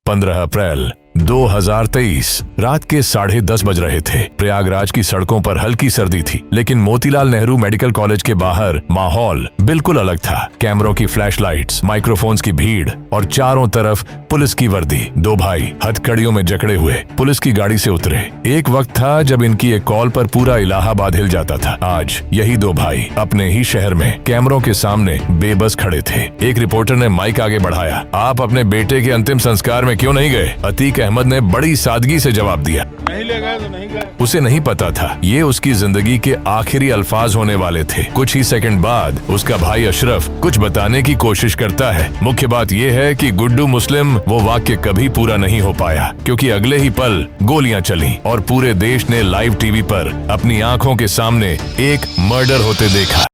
15 अप्रैल 2023 रात के 10:30 बज रहे थे। प्रयागराज की सड़कों पर हल्की सर्दी थी, लेकिन मोतीलाल नेहरू मेडिकल कॉलेज के बाहर माहौल बिल्कुल अलग था। कैमरों की फ्लैशलाइट्स, माइक्रोफोन्स की भीड़ और चारों तरफ पुलिस की वर्दी। दो भाई हथकड़ियों में जकड़े हुए पुलिस की गाड़ी से उतरे। एक वक्त था जब इनकी एक कॉल पर पूरा इलाहाबाद हिल जाता था। आज यही दो भाई अपने ही शहर में कैमरों के सामने बेबस खड़े थे। एक रिपोर्टर ने माइक आगे बढ़ाया, आप अपने बेटे के अंतिम संस्कार में क्यों नहीं गए? अतीक अहमद ने बड़ी सादगी से जवाब दिया, नहीं ले गए तो नहीं गए। उसे नहीं पता था ये उसकी जिंदगी के आखिरी अल्फाज होने वाले थे। कुछ ही सेकंड बाद उसका भाई अशरफ कुछ बताने की कोशिश करता है। मुख्य बात यह है कि गुड्डू मुस्लिम वो वाक्य कभी पूरा नहीं हो पाया, क्योंकि अगले ही पल गोलियां चली और पूरे देश ने लाइव टीवी पर अपनी आंखों के सामने एक मर्डर होते देखा।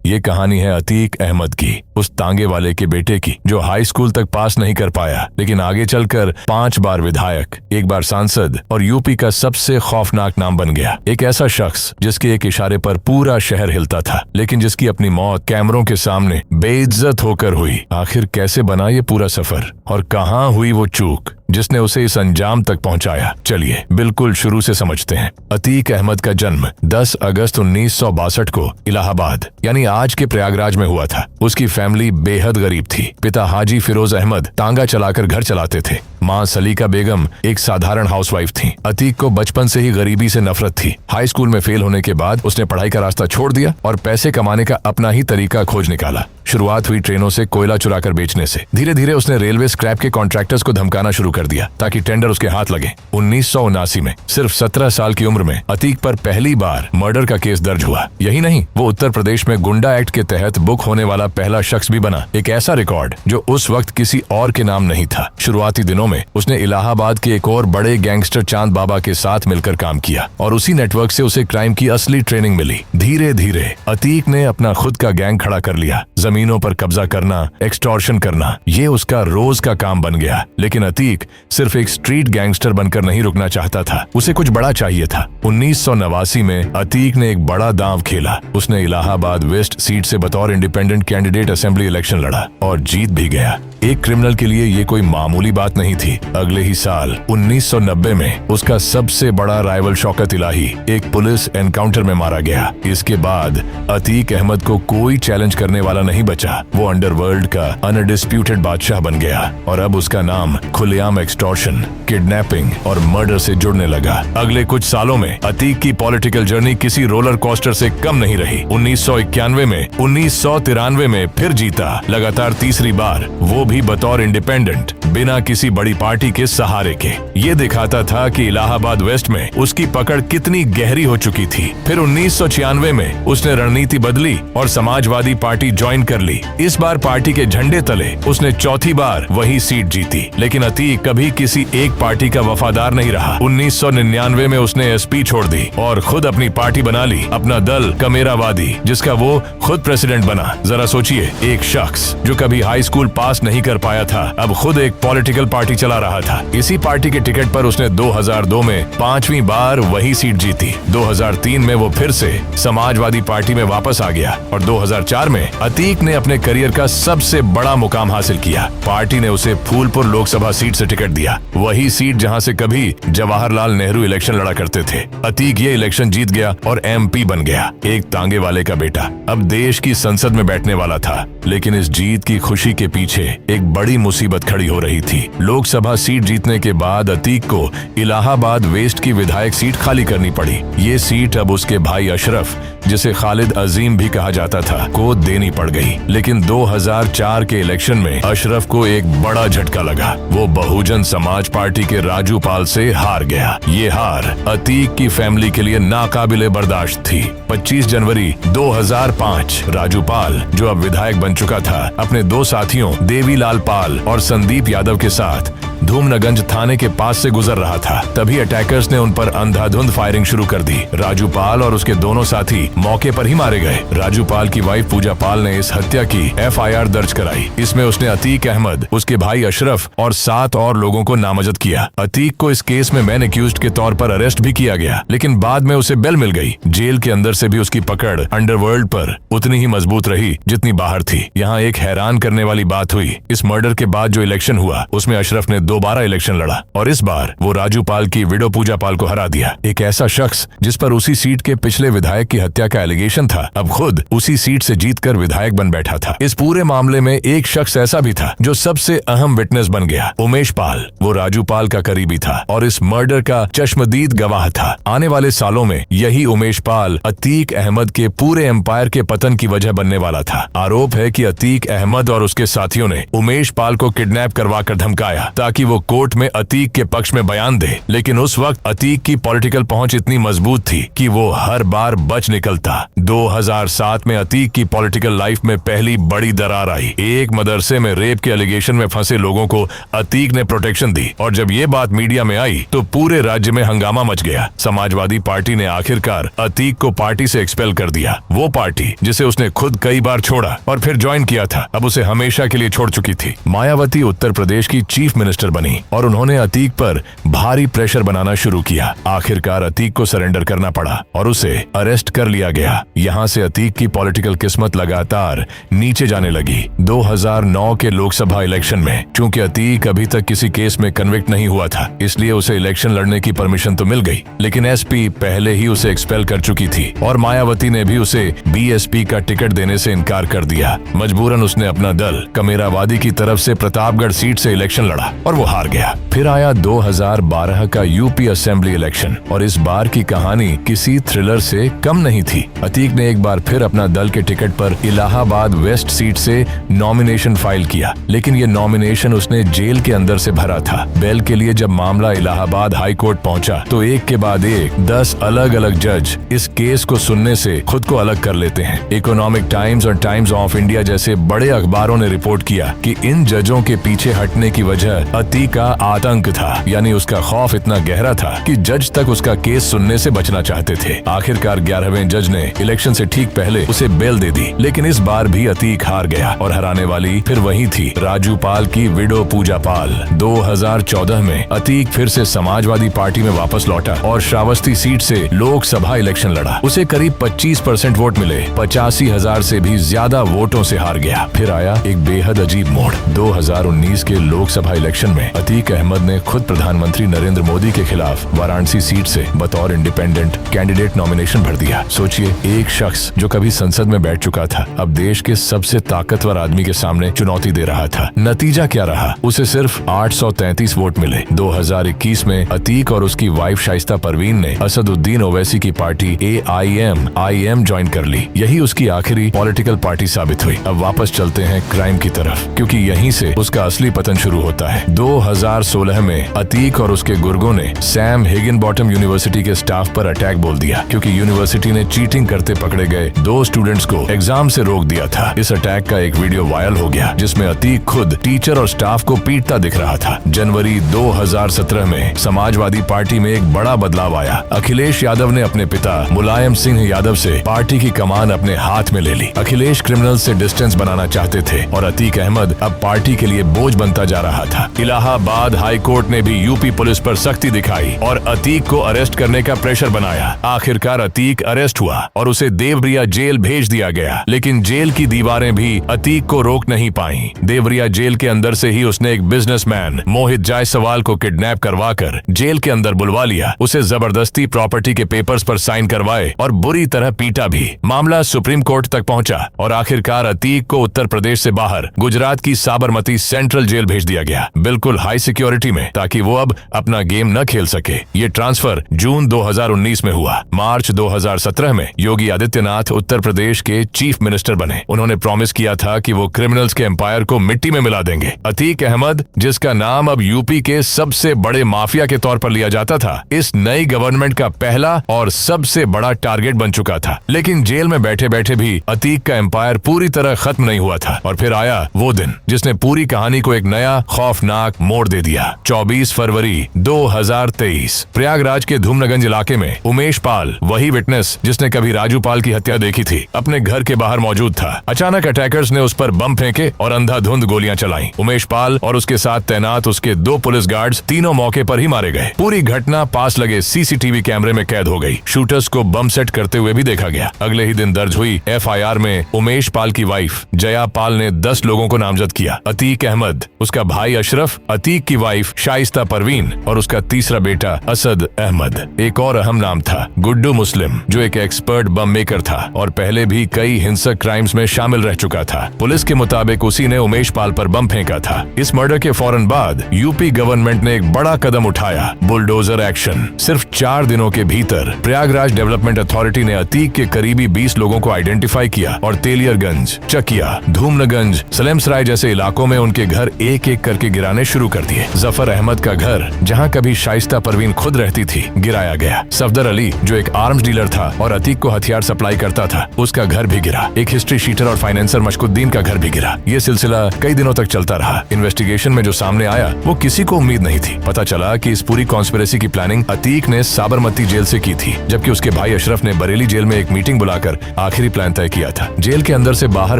ये कहानी है अतीक अहमद की, उस तांगे वाले के बेटे की जो हाई स्कूल तक पास नहीं कर पाया, लेकिन आगे चलकर 5 बार विधायक, 1 बार सांसद और यूपी का सबसे खौफनाक नाम बन गया। एक ऐसा शख्स जिसके एक इशारे पर पूरा शहर हिलता था, लेकिन जिसकी अपनी मौत कैमरों के सामने बेइज्जत होकर हुई। आखिर कैसे बना ये पूरा सफर और कहाँ हुई वो चूक जिसने उसे इस अंजाम तक पहुंचाया? चलिए बिल्कुल शुरू से समझते हैं। अतीक अहमद का जन्म 10 अगस्त 1962 को इलाहाबाद यानी आज के प्रयागराज में हुआ था। उसकी फैमिली बेहद गरीब थी। पिता हाजी फिरोज अहमद तांगा चलाकर घर चलाते थे। माँ सलीका बेगम एक साधारण हाउसवाइफ थी। अतीक को बचपन से ही गरीबी से नफरत थी। हाई स्कूल में फेल होने के बाद उसने पढ़ाई का रास्ता छोड़ दिया और पैसे कमाने का अपना ही तरीका खोज निकाला। शुरुआत हुई ट्रेनों से कोयला चुराकर बेचने से। धीरे धीरे उसने रेलवे स्क्रैप के कॉन्ट्रैक्टर्स को धमकाना शुरू कर दिया ताकि टेंडर उसके हाथ लगे। 1979 में सिर्फ 17 साल की उम्र में अतीक पर पहली बार मर्डर का केस दर्ज हुआ। यही नहीं, वो उत्तर प्रदेश में गुंडा एक्ट के तहत बुक होने वाला पहला शख्स भी बना। एक ऐसा रिकॉर्ड जो उस वक्त किसी और के नाम नहीं था। शुरुआती दिनों में उसने इलाहाबाद के एक और बड़े गैंगस्टर चांद बाबा के साथ मिलकर काम किया और उसी नेटवर्क से उसे क्राइम की असली ट्रेनिंग मिली। धीरे धीरे अतीक ने अपना खुद का गैंग खड़ा कर लिया। जमीनों पर कब्जा करना, एक्सटॉर्शन करना, ये उसका रोज का काम बन गया। लेकिन अतीक सिर्फ एक स्ट्रीट गैंगस्टर बनकर नहीं रुकना चाहता था, उसे कुछ बड़ा चाहिए था। 1989 में अतीक ने एक बड़ा दांव खेला। उसने इलाहाबाद वेस्ट सीट से बतौर इंडिपेंडेंट कैंडिडेट असेंबली इलेक्शन लड़ा और जीत भी गया। एक क्रिमिनल के लिए ये कोई मामूली बात नहीं थी। अगले ही साल 1990 में उसका सबसे बड़ा राइवल शौकत इलाही एक पुलिस एनकाउंटर में मारा गया। इसके बाद अतीक अहमद को कोई चैलेंज करने वाला नहीं बचा। वो अंडरवर्ल्ड का अनडिस्प्यूटेड बादशाह बन गया और अब उसका नाम खुलेआम एक्सटॉर्शन, किडनैपिंग और मर्डर से जुड़ने लगा। अगले कुछ सालों में अतीक की पॉलिटिकल जर्नी किसी रोलर कोस्टर से कम नहीं रही। 1991 में, 1993 में फिर जीता, लगातार तीसरी बार, वो भी बतौर इंडिपेंडेंट, बिना किसी बड़ी पार्टी के सहारे के। ये दिखाता था कि इलाहाबाद वेस्ट में उसकी पकड़ कितनी गहरी हो चुकी थी। फिर 1996 में उसने रणनीति बदली और समाजवादी पार्टी ज्वाइन कर ली। इस बार पार्टी के झंडे तले उसने चौथी बार वही सीट जीती। लेकिन अतीक कभी किसी एक पार्टी का वफादार नहीं रहा। 1999 में उसने एसपी छोड़ दी और खुद अपनी पार्टी बना ली, अपना दल कमेरावादी, जिसका वो खुद प्रेसिडेंट बना। जरा सोचिए, एक शख्स जो कभी हाई स्कूल पास नहीं कर पाया था, अब खुद एक पॉलिटिकल पार्टी चला रहा था। इसी पार्टी के टिकट पर उसने 2002 में 5वीं बार वही सीट जीती। 2003 में वो फिर से समाजवादी पार्टी में वापस आ गया और 2004 में अतीक ने अपने करियर का सबसे बड़ा मुकाम हासिल किया। पार्टी ने उसे फूलपुर लोकसभा सीट से टिकट दिया, वही सीट जहां से कभी जवाहरलाल नेहरू इलेक्शन लड़ा करते थे। अतीक ये इलेक्शन जीत गया और एमपी बन गया। एक तांगे वाले का बेटा अब देश की संसद में बैठने वाला था। लेकिन इस जीत की खुशी के पीछे एक बड़ी मुसीबत खड़ी हो रही थी। लोकसभा सीट जीतने के बाद अतीक को इलाहाबाद वेस्ट की विधायक सीट खाली करनी पड़ी। ये सीट अब उसके भाई अशरफ, जिसे खालिद अजीम भी कहा जाता था, को देनी पड़ गई। लेकिन 2004 के इलेक्शन में अशरफ को एक बड़ा झटका लगा। वो बहुजन समाज पार्टी के राजू पाल से हार गया। ये हार अतीक की फैमिली के लिए नाकाबिले बर्दाश्त थी। 25 जनवरी 2005 राजू पाल, जो अब विधायक बन चुका था, अपने 2 साथियों देवीलाल पाल और संदीप यादव के साथ धूमनगंज थाने के पास से गुजर रहा था। तभी अटैकर्स ने उन पर अंधाधुंध फायरिंग शुरू कर दी। राजू पाल और उसके दोनों साथी मौके पर ही मारे गए। राजू पाल की वाइफ पूजा पाल ने इस हत्या की FIR दर्ज कराई। इसमें उसने अतीक अहमद, उसके भाई अशरफ और 7 और लोगों को नामजद किया। अतीक को इस केस में मैन एक्यूज्ड के तौर पर अरेस्ट भी किया गया, लेकिन बाद में उसे बेल मिल गई। जेल के अंदर से भी उसकी पकड़ अंडरवर्ल्ड पर उतनी ही मजबूत रही जितनी बाहर थी। यहाँ एक हैरान करने वाली बात हुई, इस मर्डर के बाद जो इलेक्शन हुआ उसमें अशरफ ने दोबारा इलेक्शन लड़ा और इस बार वो राजू पाल की विडो पूजा पाल को हरा दिया। एक ऐसा शख्स जिस पर उसी सीट के पिछले विधायक की हत्या का एलिगेशन था, अब खुद उसी सीट से जीतकर विधायक बन बैठा था। इस पूरे मामले में एक शख्स ऐसा भी था जो सबसे अहम विटनेस बन गया, उमेश पाल। वो राजू पाल का करीबी था और इस मर्डर का चश्मदीद गवाह था। आने वाले सालों में यही उमेश पाल अतीक अहमद के पूरे एम्पायर के पतन की वजह बनने वाला था। आरोप है कि अतीक अहमद और उसके साथियों ने उमेश पाल को किडनैप करवा कर धमकाया ताकि वो कोर्ट में अतीक के पक्ष में बयान दे, लेकिन उस वक्त अतीक की पॉलिटिकल पहुंच इतनी मजबूत थी कि वो हर बार बच निकलता। 2007 में अतीक की पॉलिटिकल लाइफ में पहली बड़ी दरार आई। एक मदरसे में रेप के एलिगेशन में फंसे लोगों को अतीक ने प्रोटेक्शन दी और जब ये बात मीडिया में आई तो पूरे राज्य में हंगामा मच गया। समाजवादी पार्टी ने आखिरकार अतीक को पार्टी से एक्सपेल कर दिया। वो पार्टी जिसे उसने खुद कई बार छोड़ा और फिर ज्वाइन किया था, अब उसे हमेशा के लिए छोड़ चुकी थी। मायावती उत्तर प्रदेश की चीफ मिनिस्टर बनी और उन्होंने अतीक पर भारी प्रेशर बनाना शुरू किया। आखिरकार अतीक को सरेंडर करना पड़ा और उसे अरेस्ट कर लिया गया। यहाँ से अतीक की पॉलिटिकल किस्मत लगातार नीचे जाने लगी। 2009 के लोकसभा इलेक्शन में चूंकि अतीक अभी तक किसी केस में कन्विक्ट नहीं हुआ था, इसलिए उसे इलेक्शन लड़ने की परमिशन तो मिल गई, लेकिन SP पहले ही उसे एक्सपेल कर चुकी थी और मायावती ने भी उसे BSP का टिकट देने से इनकार कर दिया। मजबूरन उसने अपना दल कमेरावादी की तरफ से प्रतापगढ़ सीट से इलेक्शन लड़ा और वो हार गया। फिर आया 2012 का UP असेंबली इलेक्शन और इस बार की कहानी किसी थ्रिलर से कम नहीं थी। अतीक ने एक बार फिर अपना दल के टिकट पर इलाहाबाद वेस्ट सीट से नॉमिनेशन फाइल किया, लेकिन ये नॉमिनेशन उसने जेल के अंदर से भरा था। बेल के लिए जब मामला इलाहाबाद हाई कोर्ट पहुंचा तो एक के बाद एक 10 अलग अलग जज इस केस को सुनने से खुद को अलग कर लेते हैं। इकोनॉमिक टाइम्स और टाइम्स ऑफ इंडिया जैसे बड़े अखबारों ने रिपोर्ट किया कि इन जजों के पीछे हटने की वजह अतीक का आतंक था, यानी उसका खौफ इतना गहरा था कि जज तक उसका केस सुनने से बचना चाहते थे। आखिरकार 11वें जज ने इलेक्शन से ठीक पहले उसे बेल दे दी, लेकिन इस बार भी अतीक हार गया और हराने वाली फिर वही थी, राजू पाल की विडो पूजा पाल। 2014 में अतीक फिर से समाजवादी पार्टी में वापस लौटा और श्रावस्ती सीट से लोकसभा इलेक्शन लड़ा। उसे करीब 25% वोट मिले, 85,000 से भी ज्यादा वोटों से हार गया। फिर आया एक बेहद अजीब मोड़। 2019 के लोकसभा इलेक्शन में अतीक अहमद ने खुद प्रधानमंत्री नरेंद्र मोदी के खिलाफ वाराणसी सीट से बतौर इंडिपेंडेंट कैंडिडेट नॉमिनेशन भर दिया। सोचिए, एक शख्स जो कभी संसद में बैठ चुका था अब देश के सबसे ताकतवर आदमी के सामने चुनौती दे रहा था। नतीजा क्या रहा? उसे सिर्फ 833 वोट मिले। 2021 में अतीक और उसकी वाइफ शाइस्ता परवीन ने असदुद्दीन ओवैसी की पार्टी AIM ज्वाइन कर ली। यही उसकी आखिरी पॉलिटिकल पार्टी साबित हुई। अब वापस चलते हैं क्राइम की तरफ, क्योंकि यहीं से उसका असली पतन शुरू होता है। 2016 में अतीक और उसके गुर्गों ने सैम हिगिनबॉटम यूनिवर्सिटी के स्टाफ पर अटैक बोल दिया, क्योंकि यूनिवर्सिटी ने चीटिंग करते पकड़े गए 2 स्टूडेंट्स को एग्जाम से रोक दिया था। इस अटैक का एक वीडियो वायरल हो गया जिसमें अतीक खुद टीचर और स्टाफ को पीटता दिख रहा था। जनवरी 2017 में समाजवादी पार्टी में एक बड़ा बदलाव आया। अखिलेश यादव ने अपने पिता मुलायम सिंह यादव से पार्टी की कमान अपने हाथ में ले ली। अखिलेश क्रिमिनल से डिस्टेंस बनाना चाहते थे और अतीक अहमद अब पार्टी के लिए बोझ बनता जा रहा था। इलाहाबाद हाई कोर्ट ने भी यूपी पुलिस पर सख्ती दिखाई और अतीक को अरेस्ट करने का प्रेशर बनाया। आखिरकार अतीक अरेस्ट हुआ और उसे देवरिया जेल भेज दिया गया, लेकिन जेल की दीवारें भी अतीक को रोक नहीं पाई। देवरिया जेल के अंदर से ही उसने एक बिजनेसमैन मोहित जायसवाल को किडनैप करवाकर जेल के अंदर बुलवा लिया। उसे जबरदस्ती प्रॉपर्टी के पेपर्स पर साइन करवाए और बुरी तरह पीटा भी। मामला सुप्रीम कोर्ट तक पहुंचा और आखिरकार अतीक को उत्तर प्रदेश से बाहर गुजरात की साबरमती सेंट्रल जेल भेज दिया गया, बिल्कुल हाई सिक्योरिटी में, ताकि वो अब अपना गेम न खेल सके। ये ट्रांसफर जून 2019 में हुआ। मार्च 2017 में योगी आदित्यनाथ उत्तर प्रदेश के चीफ मिनिस्टर बने। उन्होंने प्रॉमिस किया था कि वो क्रिमिनल्स के एम्पायर को मिट्टी में मिला देंगे। अतीक अहमद, जिसका नाम अब यूपी के सबसे बड़े माफिया के तौर पर लिया जाता था, इस नई गवर्नमेंट का पहला और सबसे बड़ा टारगेट बन चुका था। लेकिन जेल में बैठे बैठे भी अतीक का एम्पायर पूरी तरह खत्म नहीं हुआ था। और फिर आया वो दिन जिसने पूरी कहानी को एक नया खौफनाक मोड़ दे दिया। 24 फरवरी 2023 प्रयागराज के धूमनगंज इलाके में उमेश पाल, वही विटनेस जिसने कभी राजू पाल की हत्या देखी थी, अपने घर के बाहर मौजूद था। अचानक अटैकर्स ने उस पर बम फेंके और अंधाधुंध गोलियां चलाईं। उमेश पाल और उसके साथ तैनात उसके 2 पुलिस गार्ड्स तीनों मौके पर ही मारे गए। पूरी घटना पास लगे सीसीटीवी कैमरे में कैद हो गई। शूटर्स को बम सेट करते हुए भी देखा गया। अगले ही दिन दर्ज हुई एफआईआर में उमेश पाल की वाइफ जया पाल ने 10 लोगों को नामजद किया। अतीक अहमद, उसका भाई अशरफ, अतीक की वाइफ शाइस्ता परवीन और उसका तीसरा बेटा असद अहमद। एक और अहम नाम था गुड्डू मुस्लिम, जो एक एक्सपर्ट बम मेकर था और पहले भी कई हिंसक क्राइम्स में शामिल रह चुका था। पुलिस के मुताबिक उसी ने उमेश पाल पर बम फेंका था। इस मर्डर के फौरन बाद यूपी गवर्नमेंट ने एक बड़ा कदम उठाया, बुलडोजर एक्शन। सिर्फ 4 दिनों के भीतर प्रयागराज डेवलपमेंट अथॉरिटी ने अतीक के करीबी 20 लोगों को आइडेंटिफाई किया और तेलियरगंज, चकिया, धूमनगंज, सलेमसराय जैसे इलाकों में उनके घर एक एक करके गिराने शुरू कर दिए। जफर अहमद का घर, जहां कभी शाइस्ता परवीन खुद रहती थी, गिराया गया। सफदर अली, जो एक आर्म्स डीलर था और अतीक को हथियार सप्लाई करता था, उसका घर भी गिरा। एक हिस्ट्री शीटर और फाइनेंसर मशकुद्दीन का घर भी गिरा। ये सिलसिला कई दिनों तक चलता रहा। इन्वेस्टिगेशन में जो सामने आया वो किसी को उम्मीद नहीं थी। पता चला कि इस पूरी कॉन्स्पिरेसी की प्लानिंग अतीक ने साबरमती जेल से की थी, जबकि उसके भाई अशरफ ने बरेली जेल में एक मीटिंग बुलाकर आखिरी प्लान तय किया था। जेल के अंदर से बाहर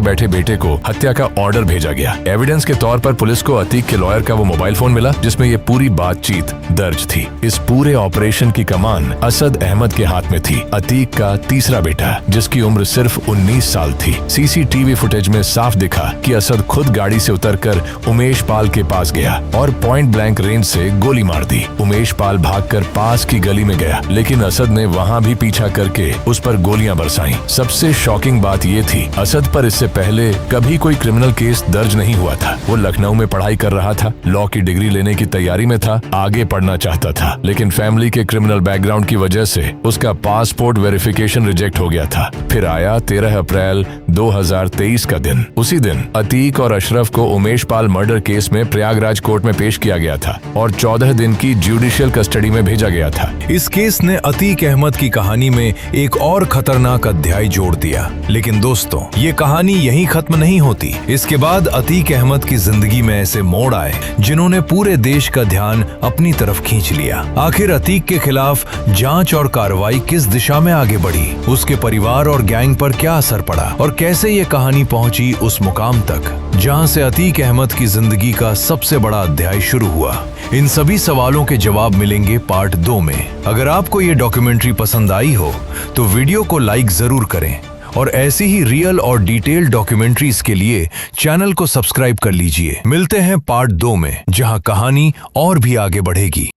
बैठे बेटे को हत्या का ऑर्डर भेजा गया। एविडेंस के तौर पर पुलिस को अतीक के लॉयर का वो मोबाइल फोन मिला जिसमें ये पूरी बातचीत दर्ज थी। इस पूरे ऑपरेशन की कमान असद अहमद के हाथ में थी, अतीक का तीसरा बेटा, जिसकी उम्र सिर्फ 19 साल थी। सीसीटीवी फुटेज में साफ दिखा कि असद खुद गाड़ी से उतरकर उमेश पाल के पास गया और पॉइंट ब्लैंक रेंज से गोली मार दी। उमेश पाल भागकर पास की गली में गया, लेकिन असद ने वहां भी पीछा करके उस पर गोलियां बरसाईं। सबसे शॉकिंग बात ये थी, असद पर इससे पहले कभी कोई क्रिमिनल केस दर्ज नहीं हुआ था। वो लखनऊ में पढ़ाई कर रहा था, लॉ की डिग्री लेने की तैयारी में था, आगे पढ़ना चाहता था, लेकिन फैमिली के क्रिमिनल बैकग्राउंड की वजह से उसका पासपोर्ट वेरिफिकेशन रिजेक्ट हो गया था। फिर आया 13 अप्रैल 2023 का दिन। उसी दिन अतीक और अशरफ को उमेश पाल मर्डर केस में प्रयागराज कोर्ट में पेश किया गया था और 14 दिन की जुडिशियल कस्टडी में भेजा गया था। इस केस ने अतीक अहमद की कहानी में एक और खतरनाक अध्याय जोड़ दिया। लेकिन दोस्तों, ये कहानी यहीं खत्म नहीं होती। इसके बाद अतीक अहमद की जिंदगी में ऐसे मोड़ आए जिन्होंने पूरे देश का ध्यान अपनी तरफ खींच लिया। आखिर अतीक के खिलाफ जांच और कार्रवाई किस दिशा में आगे बढ़ी, उसके परिवार और गैंग पर क्या असर पड़ा और कैसे ये कहानी पहुंची उस मुकाम तक जहां से अतीक अहमद की जिंदगी का सबसे बड़ा अध्याय शुरू हुआ। इन सभी सवालों के जवाब मिलेंगे पार्ट 2 में। अगर आपको ये डॉक्यूमेंट्री पसंद आई हो तो वीडियो को लाइक जरूर करें और ऐसी ही रियल और डिटेल्ड डॉक्यूमेंट्रीज के लिए चैनल को सब्सक्राइब कर लीजिए। मिलते हैं पार्ट 2 में, जहां कहानी और भी आगे बढ़ेगी।